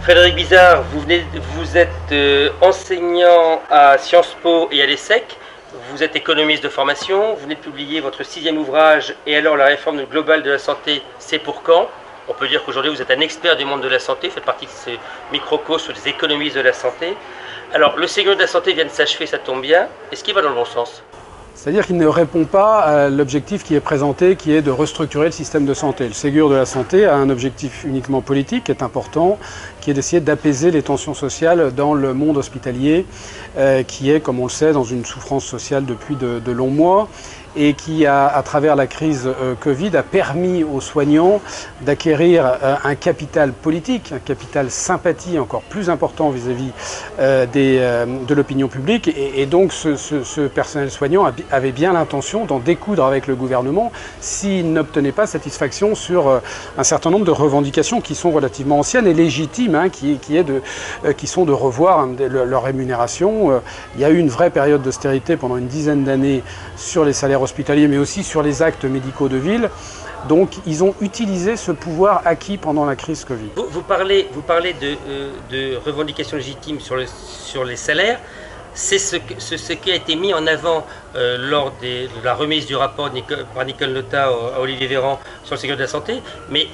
Frédéric Bizard, vous êtes enseignant à Sciences Po et à l'ESSEC. Vous êtes économiste de formation. Vous venez de publier votre 6e ouvrage « Et alors la réforme globale de la santé, c'est pour quand ?» On peut dire qu'aujourd'hui vous êtes un expert du monde de la santé, vous faites partie de ce microcosme des économistes de la santé. Alors le Ségur de la santé vient de s'achever, ça tombe bien. Est-ce qu'il va dans le bon sens ? C'est-à-dire qu'il ne répond pas à l'objectif qui est présenté, qui est de restructurer le système de santé. Le Ségur de la santé a un objectif uniquement politique, qui est important, qui est d'essayer d'apaiser les tensions sociales dans le monde hospitalier, qui est, comme on le sait, dans une souffrance sociale depuis de longs mois, et qui, à travers la crise Covid, a permis aux soignants d'acquérir un capital politique, un capital sympathie encore plus important vis-à-vis de l'opinion publique. Et donc ce personnel soignant avait bien l'intention d'en découdre avec le gouvernement s'il n'obtenait pas satisfaction sur un certain nombre de revendications qui sont relativement anciennes et légitimes, hein, qui sont de revoir leur rémunération. Il y a eu une vraie période d'austérité pendant une dizaine d'années sur les salaires hospitaliers, mais aussi sur les actes médicaux de ville. Donc ils ont utilisé ce pouvoir acquis pendant la crise Covid. Vous parlez de revendications légitimes sur les salaires. C'est ce qui a été mis en avant lors de la remise du rapport par Nicole Notat à Olivier Véran sur le Ségur de la santé. Mais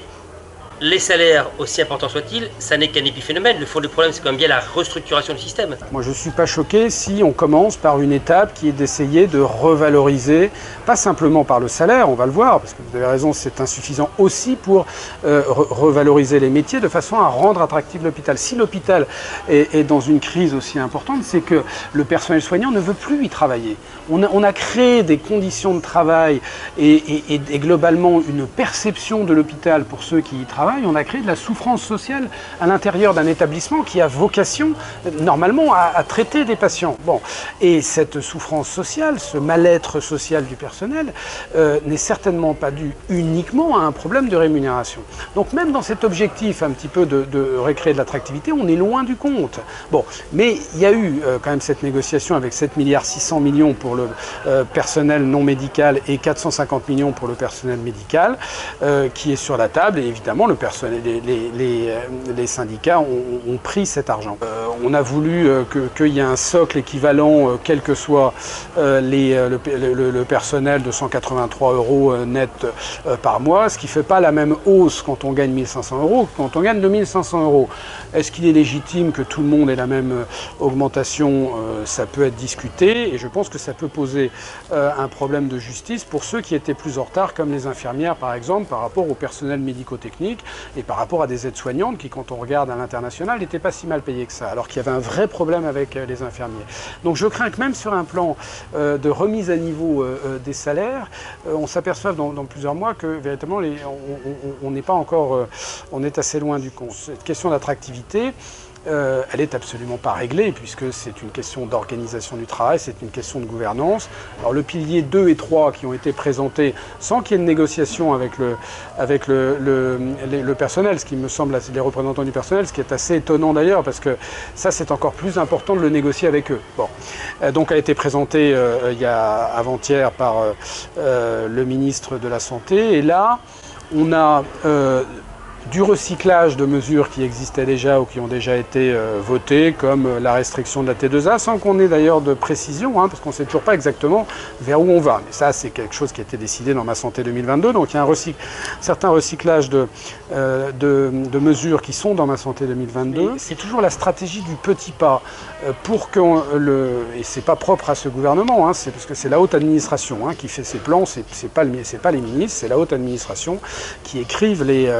les salaires, aussi importants soient-ils, ça n'est qu'un épiphénomène. Le fond du problème, c'est quand même bien la restructuration du système. Moi, je ne suis pas choqué si on commence par une étape qui est d'essayer de revaloriser, pas simplement par le salaire, on va le voir, parce que vous avez raison, c'est insuffisant aussi pour revaloriser les métiers de façon à rendre attractif l'hôpital. Si l'hôpital est dans une crise aussi importante, c'est que le personnel soignant ne veut plus y travailler. On a créé des conditions de travail et globalement une perception de l'hôpital pour ceux qui y travaillent. On a créé de la souffrance sociale à l'intérieur d'un établissement qui a vocation, normalement, à traiter des patients. Bon. Et cette souffrance sociale, ce mal-être social du personnel, n'est certainement pas dû uniquement à un problème de rémunération. Donc même dans cet objectif un petit peu de recréer de l'attractivité, on est loin du compte. Bon. Mais il y a eu quand même cette négociation avec 7,6 milliards pour le personnel non médical et 450 millions pour le personnel médical, qui est sur la table. Et évidemment, les syndicats ont pris cet argent. On a voulu qu'il y ait un socle équivalent, quel que soit le personnel de 183 € net par mois, ce qui ne fait pas la même hausse quand on gagne 1 500 € que quand on gagne 2 500 €. Est-ce qu'il est légitime que tout le monde ait la même augmentation? Ça peut être discuté et je pense que ça peut poser un problème de justice pour ceux qui étaient plus en retard, comme les infirmières par exemple, par rapport au personnel médico-technique et par rapport à des aides-soignantes qui, quand on regarde à l'international, n'étaient pas si mal payées que ça, alors qu'il y avait un vrai problème avec les infirmiers. Donc je crains que même sur un plan de remise à niveau des salaires, on s'aperçoive dans plusieurs mois que véritablement on n'est pas encore, on est assez loin du compte. Cette question d'attractivité, elle n'est absolument pas réglée puisque c'est une question d'organisation du travail, c'est une question de gouvernance. Alors le pilier 2 et 3 qui ont été présentés sans qu'il y ait de négociation avec le personnel, ce qui me semble, les représentants du personnel, ce qui est assez étonnant d'ailleurs parce que ça c'est encore plus important de le négocier avec eux. Bon. Donc a été présenté il y a avant-hier par le ministre de la Santé et là on a du recyclage de mesures qui existaient déjà ou qui ont déjà été votées, comme la restriction de la T2A, sans qu'on ait d'ailleurs de précision, hein, parce qu'on ne sait toujours pas exactement vers où on va. Mais ça, c'est quelque chose qui a été décidé dans Ma Santé 2022, donc il y a un certain recyclage de mesures qui sont dans Ma Santé 2022. C'est toujours la stratégie du petit pas, pour que et c'est pas propre à ce gouvernement, hein, c'est parce que c'est la haute administration hein, qui fait ses plans, c'est pas les ministres, c'est la haute administration qui écrivent les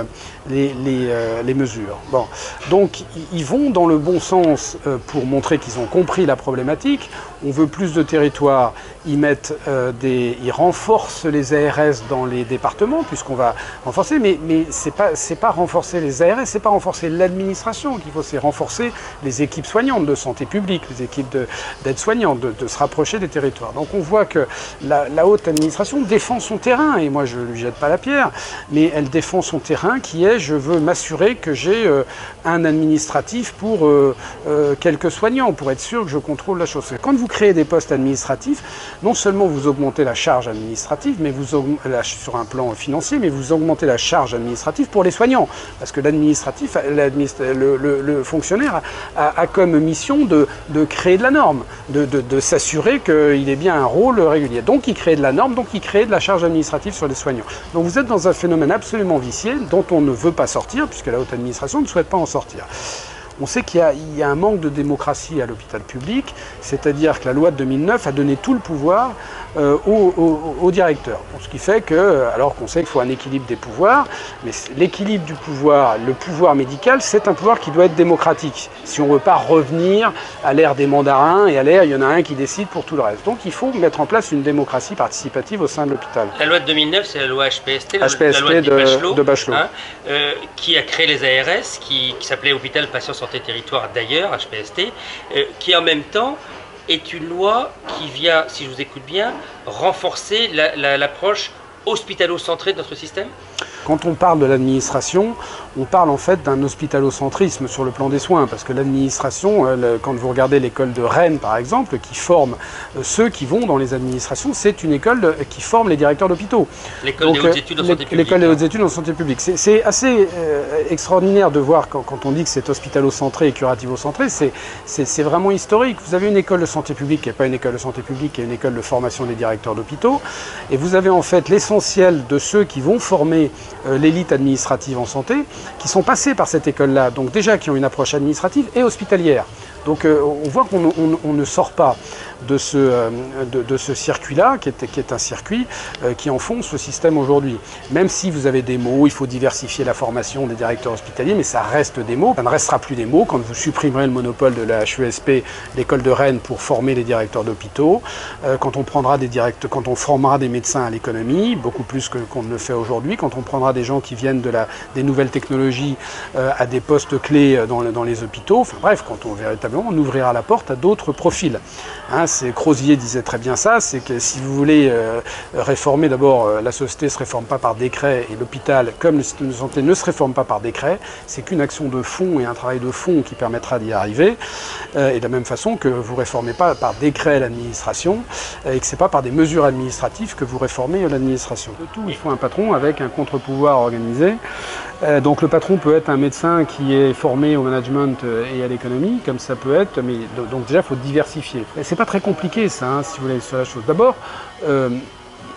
mesures. Bon. Donc ils vont dans le bon sens pour montrer qu'ils ont compris la problématique. On veut plus de territoire, ils renforcent les ARS dans les départements puisqu'on va renforcer, mais c'est pas renforcer les ARS, c'est pas renforcer l'administration qu'il faut, c'est renforcer les équipes soignantes de santé publique, les équipes d'aide-soignantes, de se rapprocher des territoires. Donc on voit que la haute administration défend son terrain, et moi je ne lui jette pas la pierre, mais elle défend son terrain qui est je veux m'assurer que j'ai un administratif pour quelques soignants, pour être sûr que je contrôle la chose. Quand vous créez des postes administratifs, non seulement vous augmentez la charge administrative, mais sur un plan financier, mais vous augmentez la charge administrative pour les soignants. Parce que l'administratif, le fonctionnaire a comme mission de créer de la norme, de s'assurer qu'il ait bien un rôle régulier. Donc il crée de la norme, donc il crée de la charge administrative sur les soignants. Donc vous êtes dans un phénomène absolument vicié dont on ne veut pas sortir, puisque la haute administration ne souhaite pas en sortir. On sait qu'il y a un manque de démocratie à l'hôpital public, c'est-à-dire que la loi de 2009 a donné tout le pouvoir au directeur. Ce qui fait que, alors qu'on sait qu'il faut un équilibre des pouvoirs, mais l'équilibre du pouvoir, le pouvoir médical, c'est un pouvoir qui doit être démocratique. Si on ne veut pas revenir à l'ère des mandarins et à l'ère, il y en a un qui décide pour tout le reste. Donc il faut mettre en place une démocratie participative au sein de l'hôpital. La loi de 2009, c'est la loi HPST, la loi de Bachelot, hein, qui a créé les ARS, qui s'appelait Hôpital Patient Santé Territoire d'ailleurs, HPST, qui en même temps est une loi qui vient, si je vous écoute bien, renforcer l'approche hospitalo-centrée de notre système. Quand on parle de l'administration, on parle en fait d'un hospitalocentrisme sur le plan des soins, parce que l'administration, quand vous regardez l'école de Rennes par exemple, qui forme ceux qui vont dans les administrations, c'est une école qui forme les directeurs d'hôpitaux. L'école des hautes études en santé publique. L'école des hautes études en santé publique. C'est assez extraordinaire de voir quand on dit que c'est hospitalo-centré et curativo-centré, c'est vraiment historique. Vous avez une école de santé publique qui n'est pas une école de santé publique, qui est une école de formation des directeurs d'hôpitaux, et vous avez en fait l'essentiel de ceux qui vont former l'élite administrative en santé, qui sont passés par cette école-là, donc déjà qui ont une approche administrative et hospitalière. Donc on voit qu'on ne sort pas de ce circuit-là, qui est un circuit qui enfonce le système aujourd'hui. Même si vous avez des mots, il faut diversifier la formation des directeurs hospitaliers, mais ça reste des mots. Ça ne restera plus des mots quand vous supprimerez le monopole de la HESP, l'école de Rennes, pour former les directeurs d'hôpitaux, quand on formera des médecins à l'économie, beaucoup plus qu'on ne le fait aujourd'hui, quand on prendra des gens qui viennent des nouvelles technologies à des postes clés dans les hôpitaux, enfin bref, quand on ouvrira la porte à d'autres profils. Hein, Crozier disait très bien ça, c'est que si vous voulez réformer, d'abord la société ne se réforme pas par décret et l'hôpital, comme le système de santé, ne se réforme pas par décret, c'est qu'une action de fond et un travail de fond qui permettra d'y arriver. Et de la même façon que vous ne réformez pas par décret l'administration et que ce n'est pas par des mesures administratives que vous réformez l'administration. De tout, il faut un patron avec un contre-pouvoir organisé. Donc le patron peut être un médecin qui est formé au management et à l'économie, comme ça peut être, mais donc déjà il faut diversifier. C'est pas très compliqué ça, hein, si vous voulez, sur la chose. D'abord,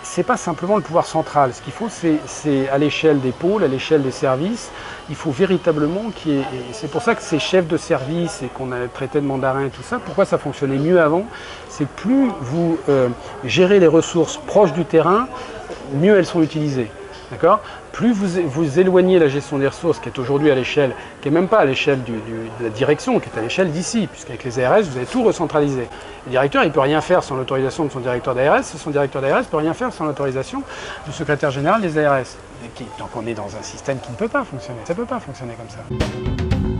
c'est pas simplement le pouvoir central. Ce qu'il faut, c'est à l'échelle des pôles, à l'échelle des services, il faut véritablement qu'il y ait... C'est pour ça que ces chefs de service et qu'on a traité de mandarin et tout ça, pourquoi ça fonctionnait mieux avant, c'est que plus vous gérez les ressources proches du terrain, mieux elles sont utilisées. D'accord ? Plus vous éloignez la gestion des ressources, qui est aujourd'hui à l'échelle, qui n'est même pas à l'échelle de la direction, qui est à l'échelle d'ici, puisqu'avec les ARS, vous avez tout recentralisé. Le directeur, il ne peut rien faire sans l'autorisation de son directeur d'ARS, son directeur d'ARS ne peut rien faire sans l'autorisation du secrétaire général des ARS. Donc on est dans un système qui ne peut pas fonctionner, ça ne peut pas fonctionner comme ça.